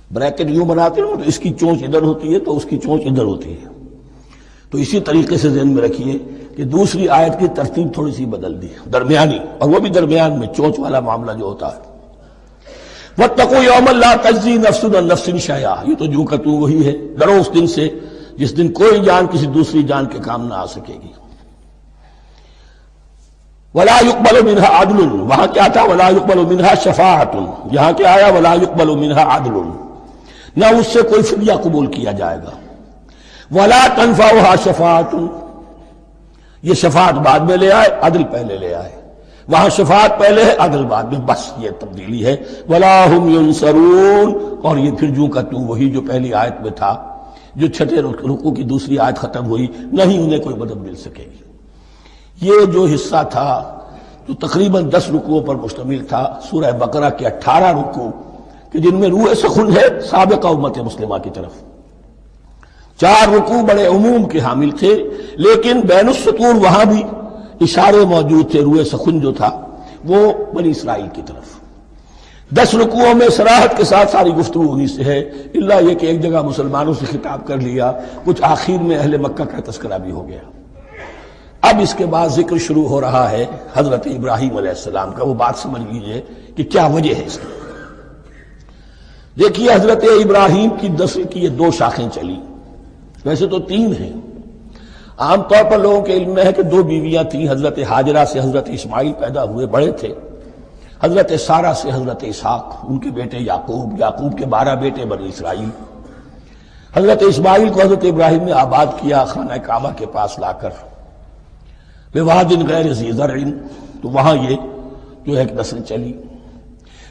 Bracket یوں بناتے ہو تو اس کی چونچ ادھر ہوتی ہے تو اس کی چونچ ادھر ہوتی ہے. تو اسی طریقے سے ذہن میں رکھیے کہ دوسری آیت کی ترتیب تھوڑی سی بدل دی درمیانی، اور وہ بھی درمیان میں چونچ والا معاملہ جو ہوتا ہے. وَاتَّقُوا يَوْمًا لَا تَجْزِي نَفْسٌ عَن نَفْسٍ شَيْئًا، یہ تو جو کا تو وہی ہے. ڈرو اس دن سے جس دن کوئی جان کسی دوسری جان کے کام نہ آ سکے گی. وَلَا يُقْبَلُ مِنْهَا عَدْلٌ، وہاں کیا تھا وَلَا يُقْبَلُ مِنْهَا شَفَاعَةٌ، یہاں کیا آیا وَلَا يُقْبَلُ مِنْهَا عَدْلٌ، نہ اس سے کوئی فدیہ قبول کیا جائے گا. وَلَا تَنفَعُهَا شَفَاعَةٌ، یہ شفاعت بعد میں لے آئے، عدل پہلے لے آئے. وہاں شفاعت پہلے ہے، عدل بعد میں، بس یہ تبدیلی ہے. وَلَا هُمْ يُنصَرُونَ، اور یہ پھر جو کا تو وہی جو پہلی آیت میں تھا، جو چھٹے رکوع کی دوسری آیت ختم ہوئی، نہیں انہیں کوئی مدد مل سکے گی. یہ جو حصہ تھا جو تقریباً 10 رکوعوں پر مشتمل تھا، سورہ بقرہ کے 18 رکوع کہ جن میں روح سخن ہے سابقہ امت مسلمہ کی طرف. 4 رکوع بڑے عموم کے حامل تھے، لیکن بین السطور وہاں بھی اشارے موجود تھے. روح سخن جو تھا وہ بنی اسرائیل کی طرف. 10 رکوعوں میں صراحت کے ساتھ ساری گفتگو انہی سے ہے، الا یہ کہ ایک جگہ مسلمانوں سے خطاب کر لیا، کچھ آخر میں اہل مکہ کا تذکرہ بھی ہو گیا. اب اس کے بعد ذکر شروع ہو رہا ہے حضرت ابراہیم علیہ السلام کا. وہ بات سمجھ لیجئے کہ کیا وجہ ہے اس کی. دیکھیے حضرت ابراہیم کی نسل کی یہ 2 شاخیں چلی، ویسے تو 3 ہیں. عام طور پر لوگوں کے علم میں ہے کہ 2 بیویاں تھیں. حضرت ہاجرہ سے حضرت اسماعیل پیدا ہوئے، بڑے تھے. حضرت سارہ سے حضرت اسحاق، ان کے بیٹے یعقوب، یعقوب کے 12 بیٹے بنی اسرائیل. حضرت اسماعیل کو حضرت ابراہیم نے آباد کیا خانہ کعبہ کے پاس لا کر، بواد غیر ذی زرع، تو وہاں یہ جو ہے ایک نسل چلی.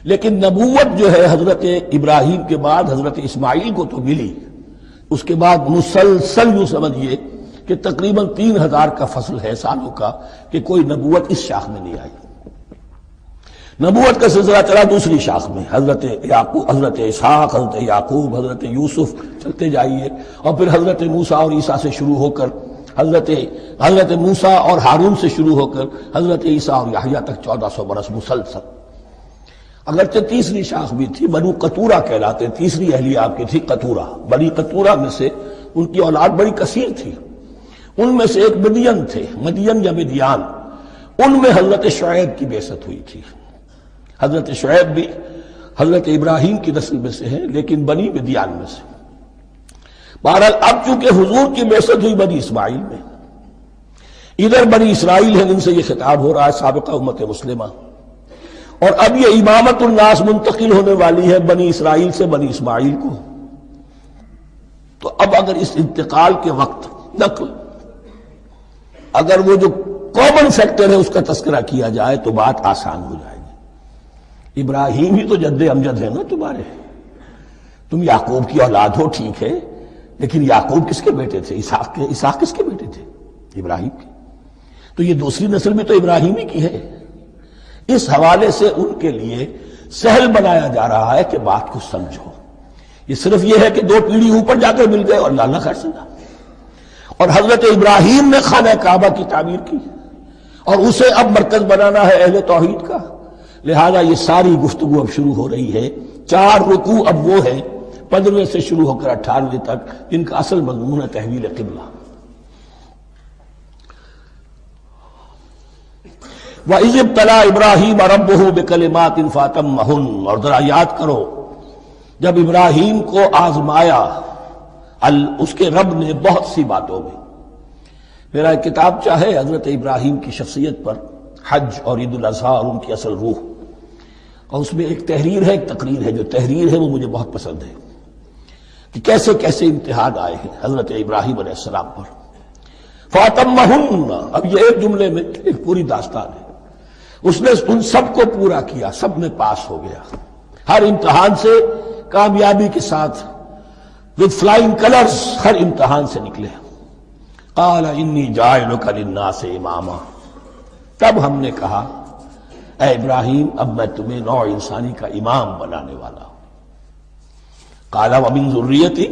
لیکن نبوت جو ہے حضرت ابراہیم کے بعد حضرت اسماعیل کو تو ملی، اس کے بعد مسلسل یوں سمجھیے کہ تقریباً 3000 کا فصل ہے سالوں کا کہ کوئی نبوت اس شاخ میں نہیں آئی. نبوت کا سلسلہ چلا دوسری شاخ میں، حضرت یعقوب، حضرت اسحاق، حضرت یعقوب، حضرت یوسف، چلتے جائیے. اور پھر حضرت موسیٰ اور عیسیٰ سے شروع ہو کر حضرت موسیٰ اور ہارون سے شروع ہو کر حضرت عیسیٰ اور یحییٰ تک 1400 برس مسلسل. اگرچہ تیسری شاخ بھی تھی، بنو قطورہ کہلاتے، تیسری اہلیہ آپ کی تھی قطورہ. بنی قطورہ میں سے ان کی اولاد بڑی کثیر تھی. ان میں سے ایک مدین تھے، مدین یا مدیان، ان میں حضرت شعیب کی بعثت ہوئی تھی. حضرت شعیب بھی حضرت ابراہیم کی نسل میں سے ہیں، لیکن بنی مدیان میں سے. بہرحال اب چونکہ حضور کی بعثت ہوئی بنی اسماعیل میں، ادھر بنی اسرائیل ہیں جن سے یہ خطاب ہو رہا ہے سابقہ امت مسلمہ، اور اب یہ امامت الناس منتقل ہونے والی ہے بنی اسرائیل سے بنی اسماعیل کو. تو اب اگر اس انتقال کے وقت نقل، اگر وہ جو کامن فیکٹر ہے اس کا تذکرہ کیا جائے تو بات آسان ہو جائے گی. ابراہیم ہی تو جد امجد ہے نا تمہارے، تم یعقوب کی اولاد ہو، ٹھیک ہے، لیکن یعقوب کس کے بیٹے تھے؟ اسحاق کس کے بیٹے تھے؟ ابراہیم کے. تو یہ دوسری نسل بھی تو ابراہیم ہی کی ہے. اس حوالے سے ان کے لیے سہل بنایا جا رہا ہے کہ بات کو سمجھو. یہ صرف یہ ہے کہ 2 پیڑھی اوپر جا کر مل گئے اور اللہ خیر سنا. اور حضرت ابراہیم نے خانہ کعبہ کی تعمیر کی اور اسے اب مرکز بنانا ہے اہل توحید کا. لہذا یہ ساری گفتگو اب شروع ہو رہی ہے. 4 رکوع اب وہ ہے 15 سے شروع ہو کر 18 تک، جن کا اصل مضمون ہے تحویل قبلہ. وَإِذِ ابْتَلَىٰ إِبْرَاهِيمَ رَبُّهُ بِكَلِمَاتٍ فَأَتَمَّهُنَّ، اور ذرا یاد کرو جب ابراہیم کو آزمایا اس کے رب نے بہت سی باتوں میں. میرا ایک کتاب چاہے حضرت ابراہیم کی شخصیت پر، حج اور عید الاضحیٰ اور ان کی اصل روح، اور اس میں ایک تحریر ہے، ایک تقریر ہے. جو تحریر ہے وہ مجھے بہت پسند ہے کہ کیسے کیسے امتحان آئے ہیں حضرت ابراہیم علیہ السلام پر. فَأَتَمَّهُنَّ، اب یہ ایک جملے میں ایک پوری داستان ہے. اس نے ان سب کو پورا کیا، سب میں پاس ہو گیا، ہر امتحان سے کامیابی کے ساتھ with flying colors ہر امتحان سے نکلے. قال انی جاعلک للناس اماما، تب ہم نے کہا اے ابراہیم اب میں تمہیں نوع انسانی کا امام بنانے والا ہوں. قال ومن ذریتی،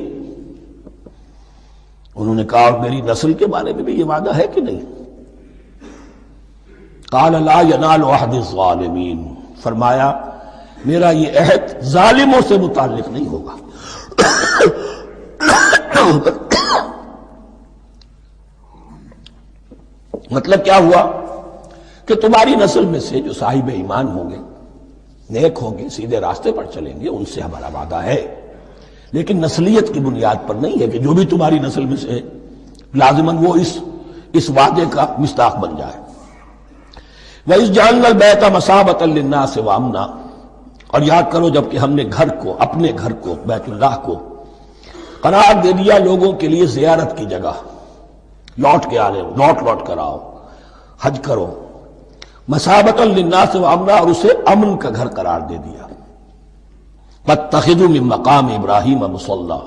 انہوں نے کہا اور میری نسل کے بارے میں بھی یہ وعدہ ہے کہ نہیں؟ قال لا ینال عہد الظالمین، فرمایا میرا یہ عہد ظالموں سے متعلق نہیں ہوگا. مطلب کیا ہوا کہ تمہاری نسل میں سے جو صاحب ایمان ہوں گے، نیک ہوں گے، سیدھے راستے پر چلیں گے، ان سے ہمارا وعدہ ہے، لیکن نسلیت کی بنیاد پر نہیں ہے کہ جو بھی تمہاری نسل میں سے لازماً وہ اس وعدے کا مصداق بن جائے۔ وَإِذْ جَعَلْنَا الْبَيْتَ مَثَابَةً لِلنَّاسِ وَأَمْنًا، اور یاد کرو جب کہ ہم نے گھر کو، اپنے گھر کو، بیت اللہ کو قرار دے دیا لوگوں کے لیے زیارت کی جگہ، لوٹ کے آنے، لوٹ کر آؤ، حج کرو، مَثَابَةً لِلنَّاسِ وَأَمْنًا، اور اسے امن کا گھر قرار دے دیا۔ وَاتَّخِذُوا مِن مَّقَامِ إِبْرَاهِيمَ مُصَلًّى،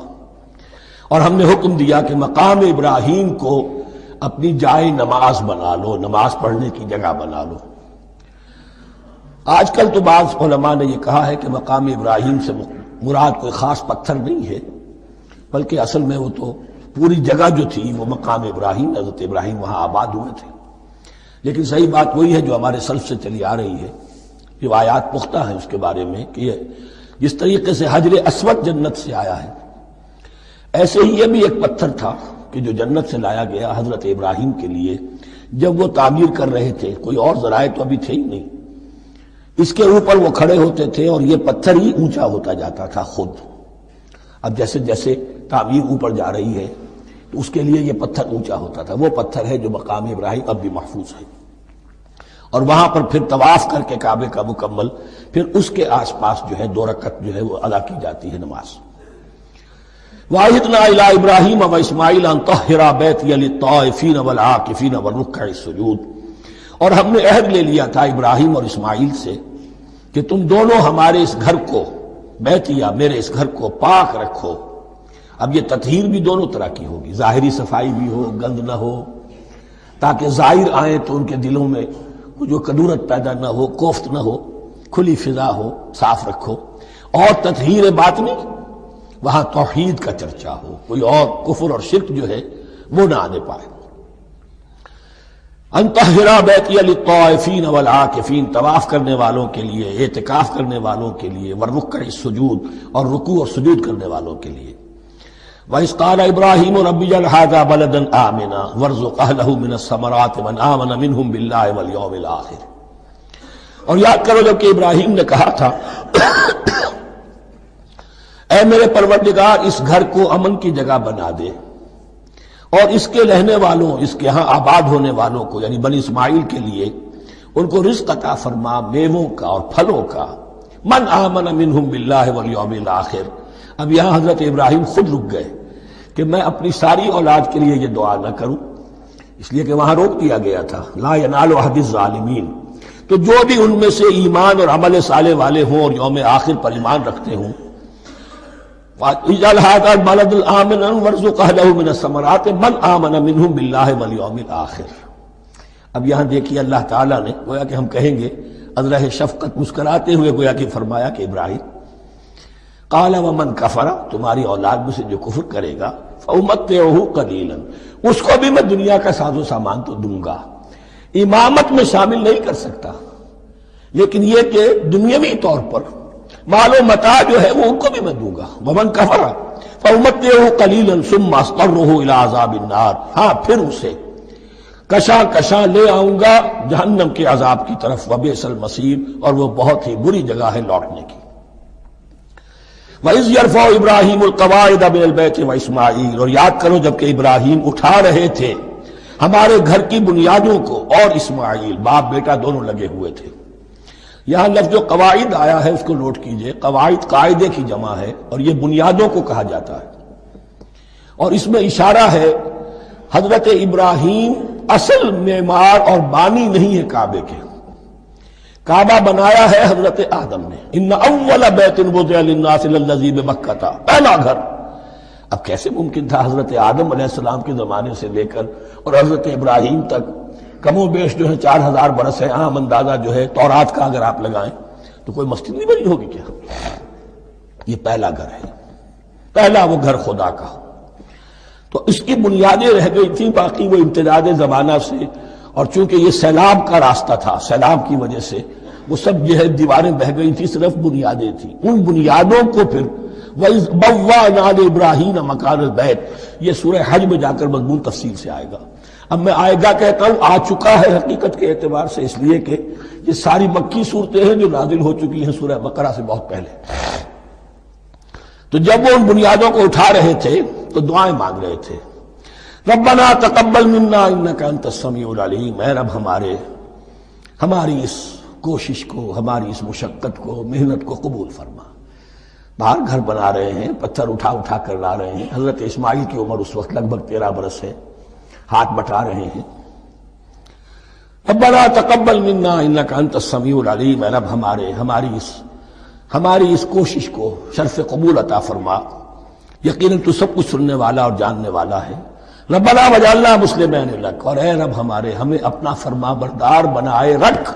اور ہم نے حکم دیا کہ مقام ابراہیم کو اپنی جائے نماز بنا لو، نماز پڑھنے کی جگہ بنا لو۔ آج کل تو بعض علماء نے یہ کہا ہے کہ مقام ابراہیم سے مراد کوئی خاص پتھر نہیں ہے، بلکہ اصل میں وہ تو پوری جگہ جو تھی وہ مقام ابراہیم، حضرت ابراہیم وہاں آباد ہوئے تھے۔ لیکن صحیح بات وہی ہے جو ہمارے سلف سے چلی آ رہی ہے، روایات پختہ ہیں اس کے بارے میں کہ یہ جس طریقے سے حجر اسود جنت سے آیا ہے، ایسے ہی یہ بھی ایک پتھر تھا کہ جو جنت سے لایا گیا حضرت ابراہیم کے لیے جب وہ تعمیر کر رہے تھے، کوئی اور ذرائع تو ابھی تھے ہی نہیں، اس کے اوپر وہ کھڑے ہوتے تھے اور یہ پتھر ہی اونچا ہوتا جاتا تھا خود۔ اب جیسے جیسے تعمیر اوپر جا رہی ہے تو اس کے لیے یہ پتھر اونچا ہوتا تھا، وہ پتھر ہے جو مقام ابراہیم اب بھی محفوظ ہے، اور وہاں پر پھر طواف کر کے کعبے کا مکمل، پھر اس کے آس پاس جو ہے 2 رکعت جو ہے وہ ادا کی جاتی ہے نماز۔ وَعَهِدْنَا إِلَىٰ إِبْرَاهِيمَ وَإِسْمَاعِيلَ أَن طَهِّرَا بَيْتِيَ لِلطَّائِفِينَ وَالْعَاكِفِينَ وَالرُّكَّعِ السُّجُودِ، اور ہم نے عہد لے لیا تھا ابراہیم اور اسماعیل سے کہ تم دونوں ہمارے اس گھر کو، بیتیا، میرے اس گھر کو پاک رکھو۔ اب یہ تطہیر بھی دونوں طرح کی ہوگی، ظاہری صفائی بھی ہو، گند نہ ہو، تاکہ ظاہر آئیں تو ان کے دلوں میں جو کدورت پیدا نہ ہو، کوفت نہ ہو، کھلی فضا ہو، صاف رکھو۔ اور تطہیر باطنی، وہاں توحید کا چرچا ہو، کوئی اور کفر اور شرک جو ہے وہ نہ آنے پائے۔ ان طہرا بیتی للطائفین والعاکفین، طواف کرنے والوں کے لیے، اعتکاف کرنے والوں کے لیے، والرکع السجود، اور رکوع اور سجود کرنے والوں کے لیے۔ وَإِذْ قَالَ إِبْرَاهِيمُ رَبِّ اجْعَلْ هَٰذَا بَلَدًا آمِنًا وَارْزُقْ أَهْلَهُ مِنَ الثَّمَرَاتِ مَنْ آمَنَ مِنْهُمْ بِاللَّهِ وَالْيَوْمِ الْآخِرِ، اور یاد کرو جب کہ ابراہیم نے کہا تھا اے میرے پروردگار اس گھر کو امن کی جگہ بنا دے، اور اس کے رہنے والوں، اس کے ہاں آباد ہونے والوں کو یعنی بنی اسماعیل کے لیے ان کو رزق عطا فرما، میووں کا اور پھلوں کا۔ من آمن منہم باللہ والیوم الآخر، اب یہاں حضرت ابراہیم خود رک گئے کہ میں اپنی ساری اولاد کے لیے یہ دعا نہ کروں، اس لیے کہ وہاں روک دیا گیا تھا لا ینال عہد الظالمین، تو جو بھی ان میں سے ایمان اور عمل صالح والے ہوں اور یوم آخر پر ایمان رکھتے ہوں، اجعل هذا البلد آمنا وارزق اهله من الثمرات من آمن منهم بالله واليوم الآخر۔ اب یہاں دیکھیے اللہ تعالیٰ نے گویا کہ ہم کہیں گے ازرہ شفقت مسکراتے ہوئے گویا کہ فرمایا کہ ابراہیم قال ومن کفر، تمہاری اولاد میں سے جو کفر کرے گا فأمتعه قلیلا، اس کو بھی میں دنیا کا ساز و سامان تو دوں گا، امامت میں شامل نہیں کر سکتا، لیکن یہ کہ دنیاوی طور پر مال و متاع جو ہے وہ ان کو بھی میں دوں گا۔ ومن کفر فأمتعه قلیلا ثم اضطره الى عذاب النار، ہاں پھر اسے کشاں کشاں لے آؤں گا جہنم کے عذاب کی طرف، وبئس المصیر، اور وہ بہت ہی بری جگہ ہے لوٹنے کی۔ وَإِذْ يَرْفَعُ إِبْرَاهِيمُ الْقَوَاعِدَ مِنَ الْبَيْتِ وَإِسْمَاعِيلُ، اور یاد کرو جب کہ ابراہیم اٹھا رہے تھے ہمارے گھر کی بنیادوں کو، اور اسماعیل، باپ بیٹا دونوں لگے ہوئے تھے۔ یہاں لفظ جو قواعد آیا ہے اس کو نوٹ کیجئے، قواعد قاعدے کی جمع ہے اور یہ بنیادوں کو کہا جاتا ہے، اور اس میں اشارہ ہے حضرت ابراہیم اصل معمار اور بانی نہیں ہے کعبے کے، کعبہ بنایا ہے حضرت آدم نے، ان اول بیت وضع للناس للذی ببکۃ، پہلا گھر۔ اب کیسے ممکن تھا حضرت آدم علیہ السلام کے زمانے سے لے کر اور حضرت ابراہیم تک کم و بیش جو ہے 4000 برس ہے، عام اندازہ جو ہے تورات کا اگر آپ لگائیں تو کوئی مسجد نہیں بنی ہوگی کیا؟ یہ پہلا گھر ہے، پہلا وہ گھر خدا کا، تو اس کی بنیادیں رہ گئی تھیں، باقی وہ امتداد زمانہ سے، اور چونکہ یہ سیلاب کا راستہ تھا، سیلاب کی وجہ سے وہ سب جو ہے دیواریں بہہ گئی تھی، صرف بنیادیں تھیں، ان بنیادوں کو پھر وَإِذْ بَوَّأْنَا لِإِبْرَاهِيمَ مَكَانَ الْبَيْتِ، یہ سورہ حج میں جا کر مضمون تفصیل سے آئے گا۔ اب میں آئے گا کہتا ہوں، آ چکا ہے حقیقت کے اعتبار سے، اس لیے کہ یہ ساری مکی صورتیں ہیں جو نازل ہو چکی ہیں سورہ بقرہ سے بہت پہلے۔ تو جب وہ ان بنیادوں کو اٹھا رہے تھے تو دعائیں مانگ رہے تھے، ربنا تقبل منا انک انت السمیع العلیم، اے رب ہماری اس کوشش کو، ہماری اس مشقت کو، محنت کو قبول فرما۔ باہر گھر بنا رہے ہیں، پتھر اٹھا اٹھا کر لا رہے ہیں، حضرت اسماعیل کی عمر اس وقت لگ بھگ 13 برس ہے، ہاتھ بٹا رہے ہیں۔ ربنا تقبل منا انک انت السمیع العلیم، اے رب ہماری اس کوشش کو شرف قبول عطا فرما، یقیناً تو سب کچھ سننے والا اور جاننے والا ہے۔ ربنا وجعلنا مسلمین لک، اور اے رب ہمیں اپنا فرما بردار بنائے رکھ۔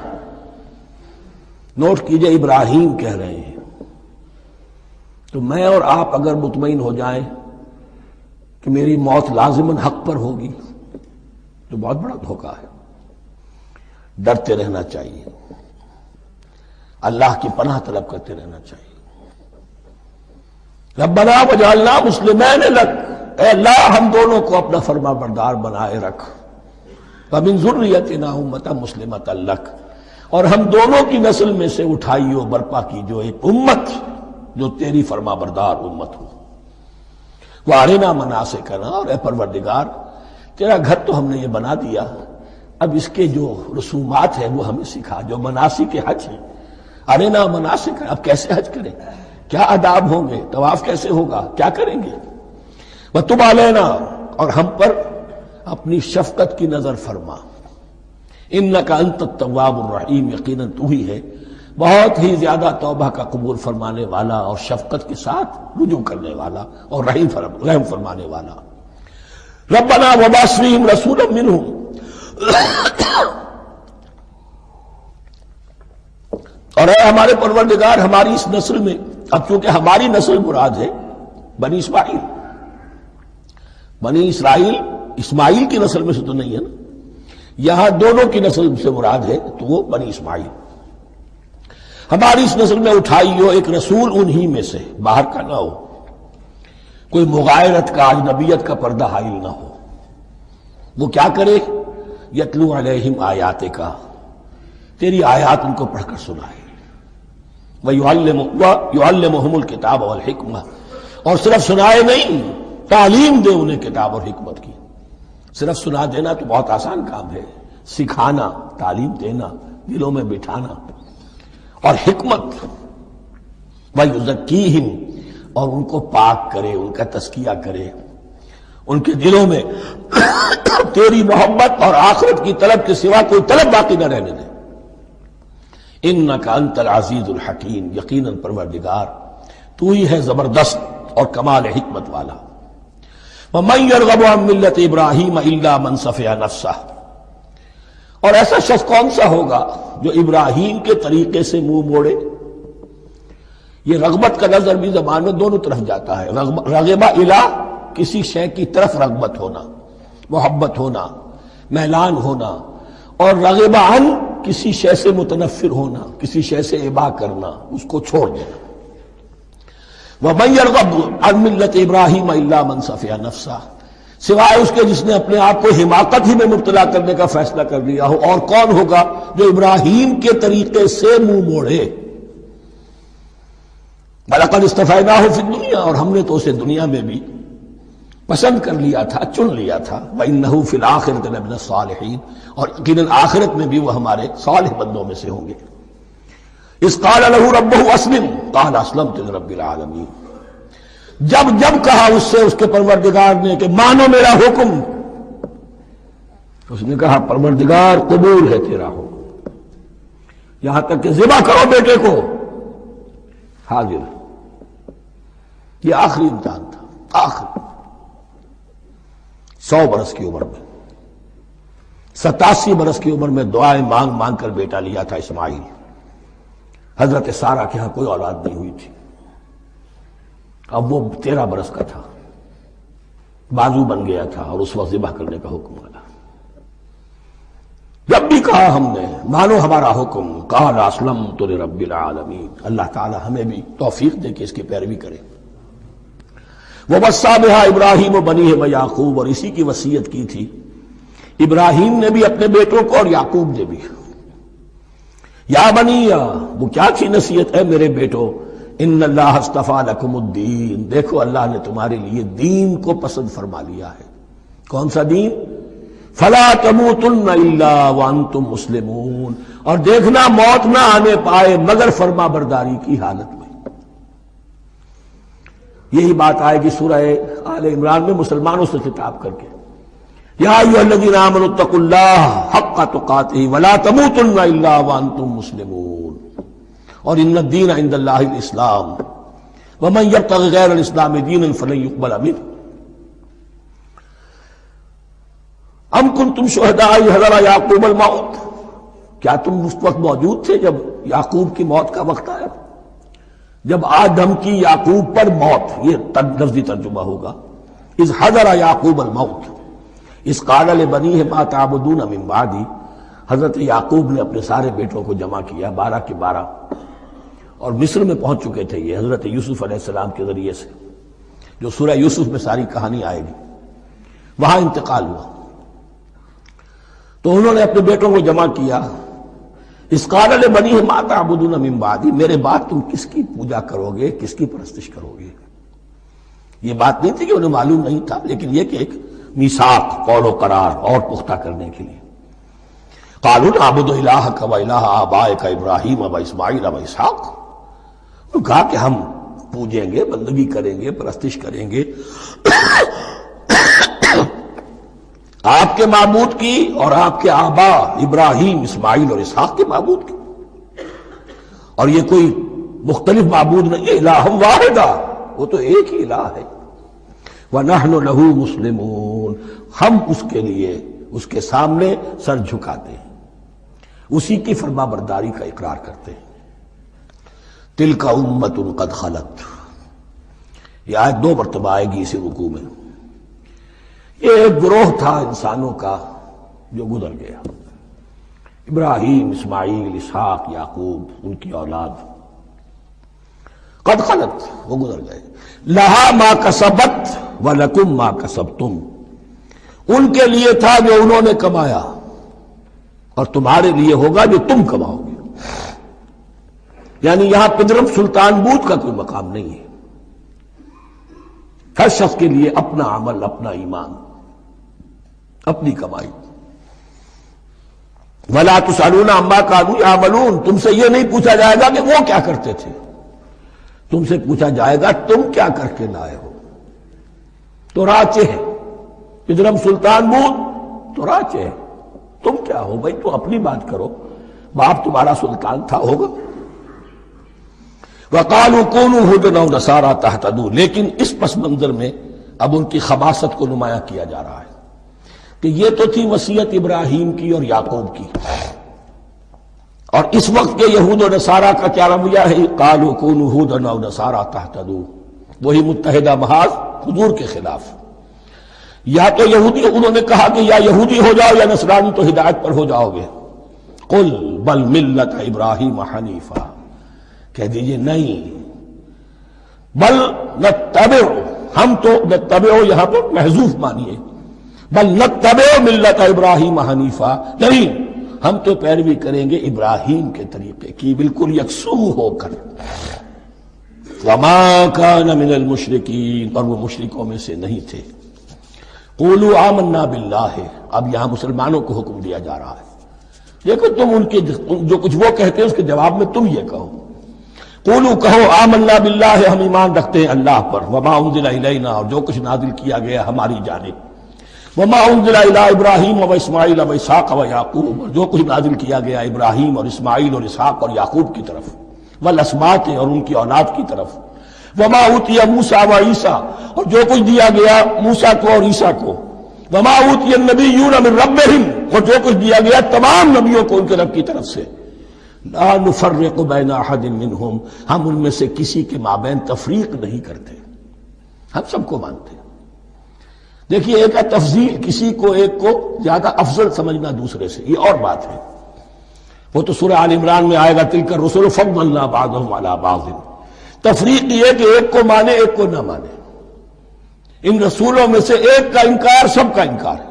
نوٹ کیجئے، ابراہیم کہہ رہے ہیں، تو میں اور آپ اگر مطمئن ہو جائیں کہ میری موت لازماً حق پر ہوگی تو بہت بڑا دھوکہ ہے۔ ڈرتے رہنا چاہیے، اللہ کی پناہ طلب کرتے رہنا چاہیے۔ ربنا وجعلنا مسلمین لک، اے اللہ ہم دونوں کو اپنا فرما بردار بنائے رکھ، ومن ذریتنا امۃ مسلمۃ لک، اور ہم دونوں کی نسل میں سے اٹھائی و برپا کی جو ایک امت جو تیری فرما بردار امت ہو۔ وارنا مناسکنا، اور اے پروردگار تیرا گھر تو ہم نے یہ بنا دیا، اب اس کے جو رسومات ہیں وہ ہمیں سکھا، جو مناسک حج ہیں۔ ارنا مناسک، اب کیسے حج کریں، کیا آداب ہوں گے، طواف کیسے ہوگا، کیا کریں گے۔ وتب علینا، اور ہم پر اپنی شفقت کی نظر فرما، انک انت التواب الرحیم، یقیناً تو ہی ہے بہت ہی زیادہ توبہ کا قبول فرمانے والا اور شفقت کے ساتھ رجوع کرنے والا اور رحم فرمانے والا۔ ربنا وابعث فیہم رسولا منہم، اور اے ہمارے پروردگار ہماری اس نسل میں، اب چونکہ ہماری نسل مراد ہے بنی اسماعیل، بنی اسرائیل اسماعیل کی نسل میں سے تو نہیں ہے نا، یہاں دونوں کی نسل سے مراد ہے تو وہ بنی اسماعیل۔ ہماری اس نسل میں اٹھائی ہو ایک رسول انہی میں سے، باہر کا نہ ہو، کوئی مغایرت کا، اجنبیت کا پردہ حائل نہ ہو۔ وہ کیا کرے، یتلو علیہم آیاتک، تیری آیات ان کو پڑھ کر سنائے، وَيُعَلِّمُهُمُ الْكِتَابَ وَالْحِکْمَةَ، اور صرف سنائے نہیں، تعلیم دے انہیں کتاب اور حکمت کی۔ صرف سنا دینا تو بہت آسان کام ہے، سکھانا، تعلیم دینا، دلوں میں بٹھانا، اور حکمت، وَيُزَكِّيهِمْ، اور ان کو پاک کرے، ان کا تزکیہ کرے، ان کے دلوں میں تیری محبت اور آخرت کی طلب کے سوا کوئی طلب باقی نہ رہنے دے۔ انک انت العزیز الحکیم، یقیناً پروردگار تو ہی ہے زبردست اور کمال حکمت والا۔ وَمَن يَرْغَبُ عَن مِّلَّةِ إِبْرَاهِيمَ إِلَّا مَن سَفِهَ نَفْسَهُ، اور ایسا شخص کون سا ہوگا جو ابراہیم کے طریقے سے منہ موڑے۔ یہ رغبت کا لفظ عربی زبان میں دونوں طرف جاتا ہے، رغبہ الی، کسی شے کی طرف رغبت ہونا، محبت ہونا، میلان ہونا، اور رغبہ عن، کسی شے سے متنفر ہونا، کسی شے سے ابا کرنا، اس کو چھوڑ دینا۔ وَمَن يَرْغَبُ عَن مِّلَّةِ إِبْرَاهِيمَ إِلَّا مَن سَفِهَ نَفْسَهُ، سوائے اس کے جس نے اپنے آپ کو حماقت ہی میں مبتلا کرنے کا فیصلہ کر لیا ہو۔ اور کون ہوگا جو ابراہیم کے طریقے سے منہ موڑے۔ وَلَقَدِ اصْطَفَيْنَاهُ فِي الدُّنْيَا، اور ہم نے تو اسے دنیا میں بھی پسند کر لیا تھا، چن لیا تھا۔ وَإِنَّهُ فِي الْآخِرَةِ لَمِنَ الصَّالِحِينَ، اور یقیناً آخرت میں بھی وہ ہمارے صالح بندوں میں سے ہوں گے۔ اذ قال له ربه اسلم قال اسلمت لرب العالمین، جب کہا اس سے اس کے پروردگار نے کہ مانو میرا حکم، اس نے کہا پروردگار قبول ہے تیرا حکم، یہاں تک کہ ذبح کرو بیٹے کو، حاضر۔ یہ آخری امتحان تھا، آخری 100 برس کی عمر میں، 87 برس کی عمر میں دعائیں مانگ مانگ کر بیٹا لیا تھا اسماعیل۔ حضرت سارہ کے ہاں کوئی اولاد نہیں ہوئی تھی، اب وہ 13 برس کا تھا، بازو بن گیا تھا، اور اس وقت ذبح کرنے کا حکم آیا۔ جب بھی کہا ہم نے مانو ہمارا حکم، قال اسلمت لرب العالمین، اللہ تعالی ہمیں بھی توفیق دے کہ اس کی پیروی کرے۔ وَوَصَّىٰ بِهَا ابراہیم وبنیہ ویعقوب، اور اسی کی وصیت کی تھی ابراہیم نے بھی اپنے بیٹوں کو اور یعقوب نے بھی. یا بنیہ، وہ کیا تھی نصیحت؟ ہے میرے بیٹو، ان اللہ اصطفیٰ لکم الدین، دیکھو اللہ نے تمہارے لیے دین کو پسند فرما لیا ہے. کون سا دین؟ فلا تموتن الا وانتم مسلمون، اور دیکھنا موت نہ آنے پائے مگر فرما برداری کی حالت میں. یہی بات آئے گی سورہ آل عمران میں مسلمانوں سے خطاب کر کے، یا ایھا الذین آمنوا اتقوا اللہ حق تقاتہ ولا تموتن الا وانتم مسلمون، اور ان الدین عند اللہ الاسلام ومن یبتغ غیر الاسلام دینا فلن یقبل منہ. ام کنتم شہداء اذ حضر یعقوب الموت، کیا تم اس وقت موجود تھے جب یعقوب کی موت کا وقت آیا؟ جب آدم کی یعقوب پر موت، یہ لفظی ترجمہ ہوگا. اذ حضر یعقوب الموت اذ قال لبنیہ ما تعبدون من بعدی، حضرت یعقوب نے اپنے سارے بیٹوں کو جمع کیا، 12 کے 12، اور مصر میں پہنچ چکے تھے یہ حضرت یوسف علیہ السلام کے ذریعے سے، جو سورہ یوسف میں ساری کہانی آئے گی. وہاں انتقال ہوا تو انہوں نے اپنے بیٹوں کو جمع کیا. اس قال لبنیہ ما تعبدون من بعدی، میرے بعد تم کس کی پوجا کرو گے، کس کی پرستش کرو گے؟ یہ بات نہیں تھی کہ انہیں معلوم نہیں تھا، لیکن یہ کہ ایک میثاق، قول و قرار اور پختہ کرنے کے لیے. قالوا نعبد الہک و الہ آبائک ابراہیم و اسماعیل و اسحاق، تو کہا کہ ہم پوجیں گے، بندگی کریں گے، پرستش کریں گے آپ کے معبود کی اور آپ کے آبا ابراہیم، اسماعیل اور اسحاق کے معبود کی. اور یہ کوئی مختلف معبود نہیں ہے، الہ واحدہ، وہ تو ایک ہی الہ ہے. وَنَحْنُ لَهُ مُسْلِمُونَ، ہم اس کے لیے اس کے سامنے سر جھکاتے ہیں، اسی کی فرما برداری کا اقرار کرتے ہیں. تِلْكَ أُمَّةٌ قَدْ خَلَتْ، یہ آیت 2 مرتبہ آئے گی اسی رکوع میں. یہ ایک گروہ تھا انسانوں کا جو گزر گیا، ابراہیم، اسماعیل، اسحاق، یعقوب، ان کی اولاد. قد خلت، وہ گزر گئے. لہا ما کسبت ولکم ما کسبتم، ان کے لیے تھا جو انہوں نے کمایا، اور تمہارے لیے ہوگا جو تم کماؤ گے. یعنی یہاں پدرم سلطان بود کا کوئی مقام نہیں ہے. ہر شخص کے لیے اپنا عمل، اپنا ایمان، اپنی کمائی. وَلَا تُسْأَلُونَ عَمَّا كَانُوا يَعْمَلُونَ، تم سے یہ نہیں پوچھا جائے گا کہ وہ کیا کرتے تھے، تم سے پوچھا جائے گا تم کیا کر کے لائے ہو. تو راچے ہے پدرم سلطان بود، تو راچے ہے. تم کیا ہو بھائی؟ تو اپنی بات کرو، باپ تمہارا سلطان تھا، ہوگا. وَقَالُوا كُونُوا هُودًا أَوْ نَصَارَىٰ تَهْتَدُوا، لیکن اس پس منظر میں اب ان کی خباثت کو نمایاں کیا جا رہا ہے کہ یہ تو تھی وصیت ابراہیم کی اور یعقوب کی، اور اس وقت کے یہود و نصارہ کا کیا رویہ ہے؟ قَالُوا كُونُوا هُودًا أَوْ نَصَارَىٰ تَهْتَدُوا، وہی متحدہ محاذ حضور کے خلاف. یا تو یہودی، انہوں نے کہا کہ یا یہودی ہو جاؤ یا نصرانی، تو ہدایت پر ہو جاؤ گے. قُلْ بَلْ مِلَّةَ إِبْرَاهِيمَ حَنِيفًا، کہہ دیجئے نہیں، بل نتبع، ہم تو نتبع یہاں پر محذوف مانیے، بل نتبع ملت ابراہیم حنیفہ، نہیں، ہم تو پیروی کریں گے ابراہیم کے طریقے کی، بالکل یکسو ہو کر. وما کان من المشرکین، اور وہ مشرکوں میں سے نہیں تھے. قولوا آمنا باللہ، اب یہاں مسلمانوں کو حکم دیا جا رہا ہے. دیکھو تم ان کے جو کچھ وہ کہتے ہیں اس کے جواب میں تم یہ کہو، قولوا کہو آمنا باللہ، ہم ایمان رکھتے ہیں اللہ پر، وما انزل الینا، اور جو کچھ نازل کیا گیا ہماری جانب، وما انزل الی ابراہیم و اسماعیل و اسحاق و یعقوب، اور جو کچھ نازل کیا گیا ابراہیم اور اسماعیل اور اسحاق اور یعقوب کی طرف، والاسباط، اور ان کی اولاد کی طرف، وما اوتی موسیٰ و عیسیٰ، اور جو کچھ دیا گیا موسیٰ کو اور عیسیٰ کو، وما اوتی النبیون من ربہم، اور جو کچھ دیا گیا تمام نبیوں کو ان کے رب کی طرف سے. لا نفرق بین احد منہم، ہم ان میں سے کسی کے مابین تفریق نہیں کرتے، ہم سب کو مانتے ہیں. دیکھیے ایک ہے تفضیل، کسی کو ایک کو زیادہ افضل سمجھنا دوسرے سے، یہ اور بات ہے. وہ تو سورہ آل عمران میں آئے گا تلک الرسل فضلنا بعضهم علی بعض. تفریق یہ کہ ایک کو مانے ایک کو نہ مانے. ان رسولوں میں سے ایک کا انکار سب کا انکار ہے.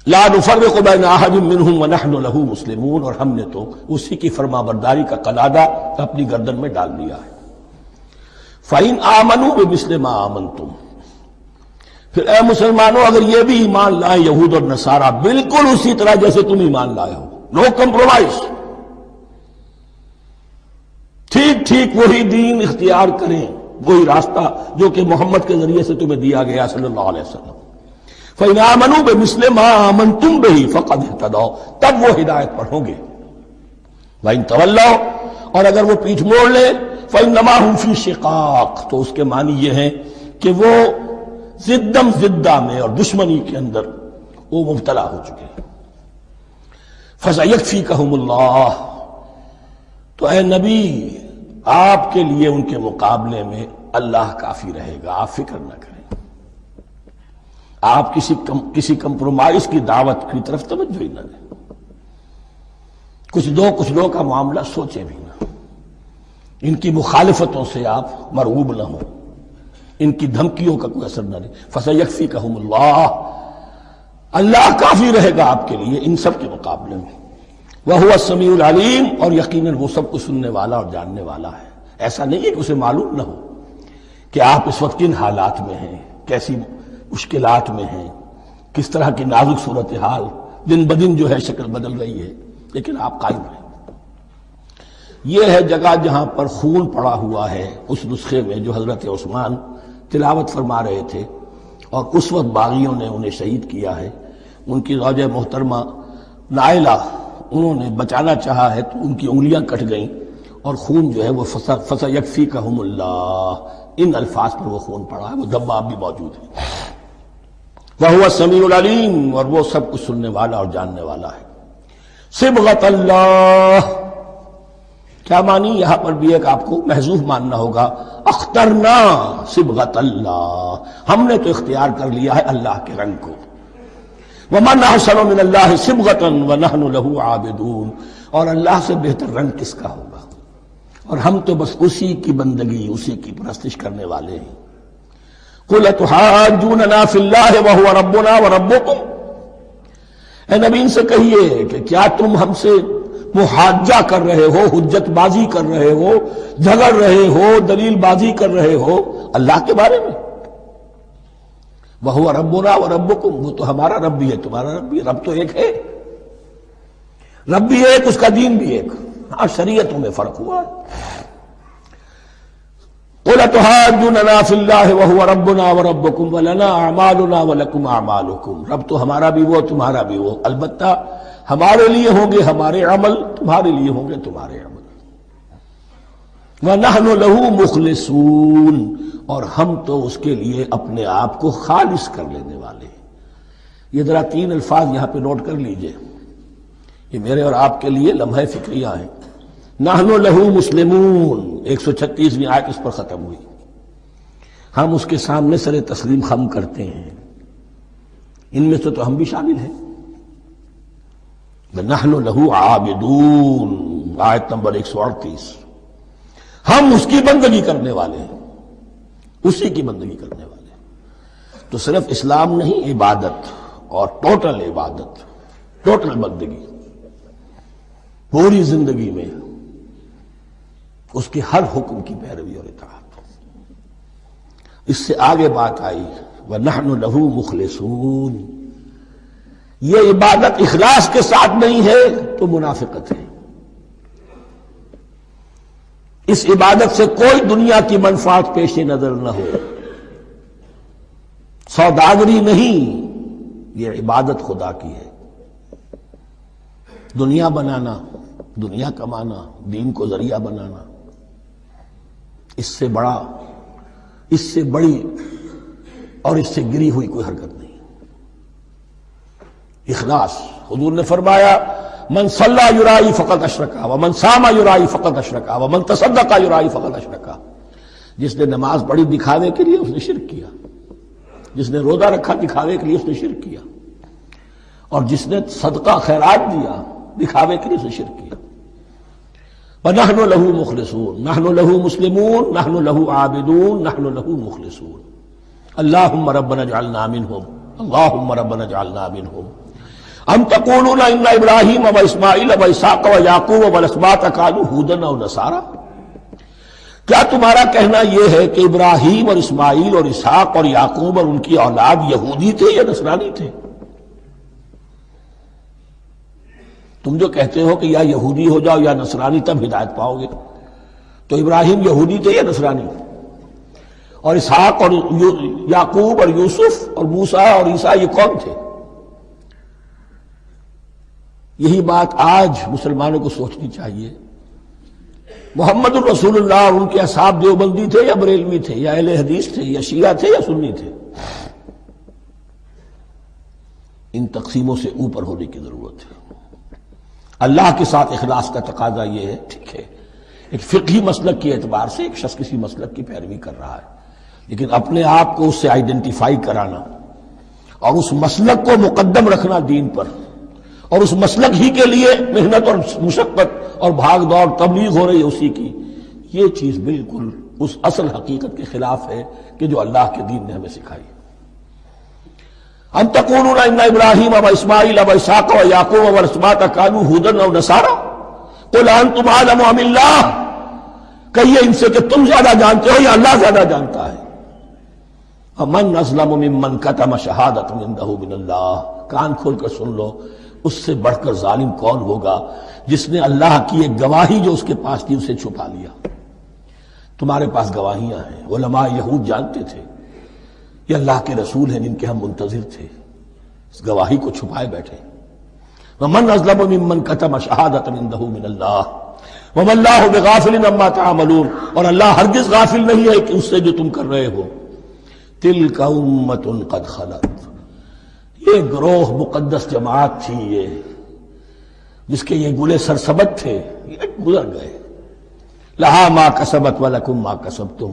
لا نفرق بین احد منہم ونحن له مسلمون، اور ہم نے تو اسی کی فرما برداری کا قلادہ اپنی گردن میں ڈال دیا ہے. فَإِنْ آمَنُوا بِمِثْلِ مَا آمَنْتُمْ، پھر اے مسلمانوں اگر یہ بھی ایمان لائیں یہود اور نصارہ بالکل اسی طرح جیسے تم ایمان لائے ہو، نو کمپرومائز، ٹھیک ٹھیک وہی دین اختیار کریں، وہی راستہ جو کہ محمد کے ذریعے سے تمہیں دیا گیا صلی اللہ علیہ وسلم. فَإِنْ آمَنُوا بِمِثْلِ مَا آمَنْتُمْ بِهِ فَقَدْ اهْتَدَوْا، تب وہ ہدایت پر ہوں گے. وَإِنْ تَوَلَّوْا، اور اگر وہ پیٹھ موڑ لے فَإِنَّمَا هُمْ فِي شِقَاقٍ، تو اس کے معنی یہ ہے کہ وہ زدم زدہ میں اور دشمنی کے اندر وہ مبتلا ہو چکے ہیں. فَسَيَكْفِيكَهُمُ اللَّهُ، تو اے نبی آپ کے لیے ان کے مقابلے میں اللہ کافی رہے گا، آپ فکر نہ کریں. آپ کسی کمپرومائز کی دعوت کی طرف توجہ ہی نہ دیں، کچھ دو کا معاملہ سوچیں بھی نہ، ان کی مخالفتوں سے آپ مرعوب نہ ہوں، ان کی دھمکیوں کا کوئی اثر نہ دیں. فَسَيَكْفِيكَهُمُ اللَّهُ، اللہ کافی رہے گا آپ کے لیے ان سب کے مقابلے میں. وَهُوَ السَّمِيعُ الْعَلِيمُ، اور یقیناً وہ سب کچھ سننے والا اور جاننے والا ہے. ایسا نہیں ہے کہ اسے معلوم نہ ہو کہ آپ اس وقت کن حالات میں ہیں، کیسی مشکلات میں ہیں، کس طرح کی نازک صورتحال دن بدن جو ہے شکل بدل رہی ہے، لیکن آپ قائم رہیں. یہ ہے جگہ جہاں پر خون پڑا ہوا ہے اس نسخے میں جو حضرت عثمان تلاوت فرما رہے تھے، اور اس وقت باغیوں نے انہیں شہید کیا ہے. ان کی زوجہ محترمہ نائلہ، انہوں نے بچانا چاہا ہے تو ان کی انگلیاں کٹ گئیں اور خون جو ہے وہ فَسَيَكْفِيكَهُمُ اللَّهُ، ان الفاظ پر وہ خون پڑا ہے، وہ دم اب بھی موجود ہے. وَهُوَ السَّمِيعُ الْعَلِيمُ، اور وہ سب کچھ سننے والا اور جاننے والا ہے. صبغۃ اللہ، کیا معنی؟ یہاں پر بھی ایک آپ کو محذوف ماننا ہوگا. اخترنا صبغۃ اللہ، ہم نے تو اختیار کر لیا ہے اللہ کے رنگ کو. وَمَنْ أَحْسَنُ مِنَ اللَّهِ صِبْغَةً وَنَحْنُ لَهُ عَابِدُونَ، اور اللہ سے بہتر رنگ کس کا ہوگا، اور ہم تو بس اسی کی بندگی، اسی کی پرستش کرنے والے ہیں. قُلْ أَتُحَاجُّونَنَا فِي اللَّهِ وَهُوَ رَبُّنَا وَرَبُّكُمْ، اے نبی ان سے کہیے کہ کیا تم ہم سے محاجہ کر رہے ہو، حجت بازی کر رہے ہو، جھگڑ رہے ہو، دلیل بازی کر رہے ہو اللہ کے بارے میں؟ وَهُوَ رَبُّنَا وَرَبُّكُمْ، وہ تو ہمارا رب بھی ہے تمہارا رب بھی ہے. رب تو ایک ہے، رب بھی ایک، اس کا دین بھی ایک. ہاں شریعتوں میں فرق ہوا ہے. قُلْ أَتُحَاجُّونَنَا فِي اللَّهِ وَهُوَ رَبُّنَا وَرَبُّكُمْ وَلَنَا أَعْمَالُنَا وَلَكُمْ أَعْمَالُكُمْ، رب تو ہمارا بھی وہ تمہارا بھی وہ، البتہ ہمارے لیے ہوں گے ہمارے عمل، تمہارے لیے ہوں گے تمہارے عمل. وَنَحْنُ لَهُ مُخْلِصُونَ، اور ہم تو اس کے لیے اپنے آپ کو خالص کر لینے والے ہیں. یہ ذرا 3 الفاظ یہاں پہ نوٹ کر لیجئے، یہ میرے اور آپ کے لیے لمحہ فکریہ ہیں. نحن لہ مسلمون، 136ویں آیت اس پر ختم ہوئی. ہم اس کے سامنے سر تسلیم خم کرتے ہیں، ان میں سے تو ہم بھی شامل ہیں. نحن لہ عابدون، آیت نمبر 138. ہم اس کی بندگی کرنے والے ہیں، اسی کی بندگی کرنے والے ہیں. تو صرف اسلام نہیں، عبادت، اور ٹوٹل عبادت، ٹوٹل بندگی، پوری زندگی میں اس کے ہر حکم کی پیروی اور اطاعت. اس سے آگے بات آئی وَنَحْنُ لَهُ مُخْلِصُونَ. یہ عبادت اخلاص کے ساتھ نہیں ہے تو منافقت ہے. اس عبادت سے کوئی دنیا کی منفعت پیش نظر نہ ہو، سوداگری نہیں، یہ عبادت خدا کی ہے. دنیا بنانا، دنیا کمانا، دین کو ذریعہ بنانا، اس سے بڑی اور اس سے گری ہوئی کوئی حرکت نہیں. اخلاص، حضور نے فرمایا من صلی یرائی فقط اشرکا ومن صام یرائی فقط اشرکا ومن تصدق یرائی فقط اشرکا. جس نے نماز پڑھی دکھاوے کے لیے اس نے شرک کیا، جس نے روزہ رکھا دکھاوے کے لیے اس نے شرک کیا، اور جس نے صدقہ خیرات دیا دکھاوے کے لیے اس نے شرک کیا. وَنَحْنُ لَهُ مُخْلِصُونَ نَحْنُ لَهُ مُسْلِمُونَ نَحْنُ لَهُ عَابِدُونَ نَحْنُ لَهُ مُخْلِصُونَ اللهم ربنا اجعلنا منهم اللهم ربنا اجعلنا منهم ام تقولون ان ابراہیم واسماعیل واسحاق ویعقوب والاسباط كانوا هودا او نصارى، کیا تمہارا کہنا یہ ہے کہ ابراہیم اور اسماعیل اور اسحاق اور یعقوب اور ان کی اولاد یہودی تھے یا نصرانی تھے؟ تم جو کہتے ہو کہ یا یہودی ہو جاؤ یا نصرانی تب ہدایت پاؤ گے، تو ابراہیم یہودی تھے یا نصرانی؟ اور اسحاق اور یعقوب اور یوسف اور موسیٰ اور عیسیٰ یہ کون تھے؟ یہی بات آج مسلمانوں کو سوچنی چاہیے۔ محمد الرسول اللہ اور ان کے اصحاب دیوبندی تھے یا بریلوی تھے یا اہل حدیث تھے یا شیعہ تھے یا سنی تھے؟ ان تقسیموں سے اوپر ہونے کی ضرورت ہے۔ اللہ کے ساتھ اخلاص کا تقاضا یہ ہے، ٹھیک ہے ایک فقہی مسلک کے اعتبار سے ایک شخص کسی مسلک کی پیروی کر رہا ہے، لیکن اپنے آپ کو اس سے آئیڈینٹیفائی کرانا اور اس مسلک کو مقدم رکھنا دین پر، اور اس مسلک ہی کے لیے محنت اور مشقت اور بھاگ دوڑ تبلیغ ہو رہی ہے اسی کی، یہ چیز بالکل اس اصل حقیقت کے خلاف ہے کہ جو اللہ کے دین نے ہمیں سکھائی۔ ام تقولون ان ابراہیم واسماعیل واسحاق ویعقوب والاسباط كانوا هودا او نصارى قل انتم اعلم ام اللہ، کہیے ان سے کہ تم زیادہ جانتے ہو یا اللہ زیادہ جانتا ہے۔ ومن اظلم ممن كتم شهادة عنده من اللہ، کان کھول کر سن لو، اس سے بڑھ کر ظالم کون ہوگا جس نے اللہ کی ایک گواہی جو اس کے پاس تھی اسے چھپا لیا۔ تمہارے پاس گواہیاں ہیں، علماء یہود جانتے تھے یہ اللہ کے رسول ہیں جن کے ہم منتظر تھے، اس گواہی کو چھپائے بیٹھے۔ ومن اظلم ممن كتم شهادة عنده من اللہ وما اللہ بغافل عما تعملون، اور اللہ ہرگز غافل نہیں ہے کہ اس سے جو تم کر رہے ہو۔ تلک امۃ قد خلت، یہ گروہ مقدس جماعت تھی یہ جس کے یہ گلے سرسبت تھے، یہ گزر گئے۔ لہا ما کسبت ولکم ما کسبتم،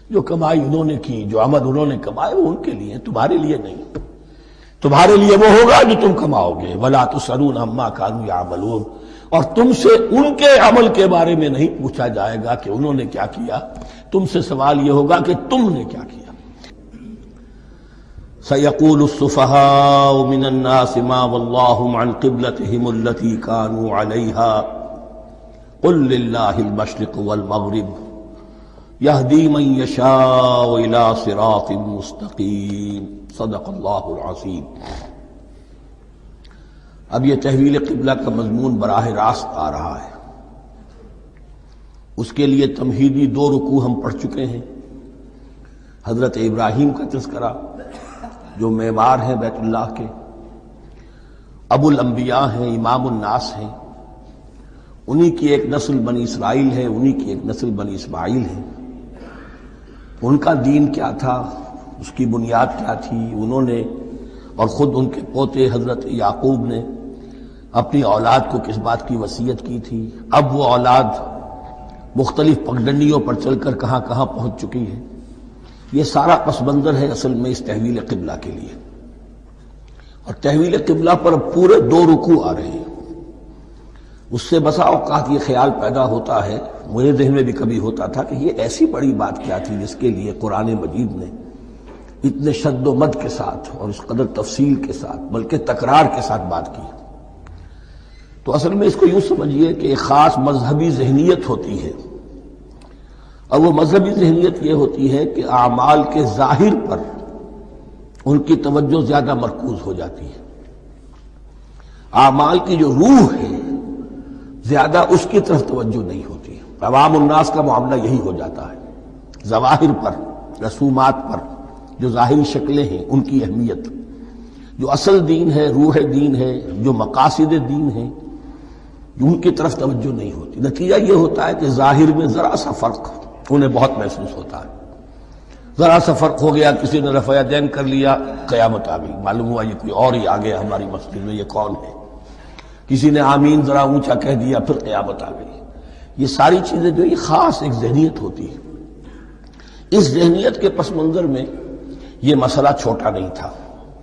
جو کمائی انہوں نے کی، جو عمل انہوں نے کمائے وہ ان کے لیے، تمہارے لیے نہیں۔ تمہارے لیے وہ ہوگا جو تم کماؤ گے۔ ولا تسألون عما كانوا يعملون، اور تم سے ان کے عمل کے بارے میں نہیں پوچھا جائے گا کہ انہوں نے کیا کیا، تم سے سوال یہ ہوگا کہ تم نے کیا کیا۔ سيقول السفهاء من الناس ما ولاهم عن قبلتهم التي كانوا عليها قل لله المشرق والمغرب يهدي من يشاء إلى صراط مستقيم صدق الله العظيم۔ اب یہ تحویل قبلہ کا مضمون براہ راست آ رہا ہے، اس کے لیے تمہیدی 2 رکوع ہم پڑھ چکے ہیں۔ حضرت ابراہیم کا تذکرہ جو معمار ہیں بیت اللہ کے، ابو الانبیاء ہیں، امام الناس ہیں، انہی کی ایک نسل بنی اسرائیل ہے، انہی کی ایک نسل بنی اسماعیل ہے۔ ان کا دین کیا تھا، اس کی بنیاد کیا تھی، انہوں نے اور خود ان کے پوتے حضرت یعقوب نے اپنی اولاد کو کس بات کی وصیت کی تھی، اب وہ اولاد مختلف پگڈنڈیوں پر چل کر کہاں کہاں پہنچ چکی ہے، یہ سارا پس منظر ہے اصل میں اس تحویل قبلہ کے لیے۔ اور تحویل قبلہ پر پورے 2 رکوع آ رہے ہیں۔ اس سے بسا اوقات یہ خیال پیدا ہوتا ہے، میرے ذہن میں بھی کبھی ہوتا تھا کہ یہ ایسی بڑی بات کیا تھی جس کے لیے قرآن مجید نے اتنے شد و مد کے ساتھ اور اس قدر تفصیل کے ساتھ بلکہ تکرار کے ساتھ بات کی۔ تو اصل میں اس کو یوں سمجھیے کہ ایک خاص مذہبی ذہنیت ہوتی ہے، اور وہ مذہبی ذہنیت یہ ہوتی ہے کہ اعمال کے ظاہر پر ان کی توجہ زیادہ مرکوز ہو جاتی ہے، اعمال کی جو روح ہے زیادہ اس کی طرف توجہ نہیں ہوتی۔ عوام الناس کا معاملہ یہی ہو جاتا ہے، ظواہر پر، رسومات پر، جو ظاہری شکلیں ہیں ان کی اہمیت، جو اصل دین ہے، روح دین ہے، جو مقاصد دین ہیں ان کی طرف توجہ نہیں ہوتی۔ نتیجہ یہ ہوتا ہے کہ ظاہر میں ذرا سا فرق انہیں بہت محسوس ہوتا ہے، ذرا سا فرق ہو گیا، کسی نے رفع یدین کر لیا، قیامت آ گئی، معلوم ہوا یہ کوئی اور ہی آ گیا ہماری مسجد میں، یہ کون ہے، کسی نے آمین ذرا اونچا کہہ دیا، پھر قیامت آ گئی۔ یہ ساری چیزیں جو یہ خاص ایک ذہنیت ہوتی ہے، اس ذہنیت کے پس منظر میں یہ مسئلہ چھوٹا نہیں تھا۔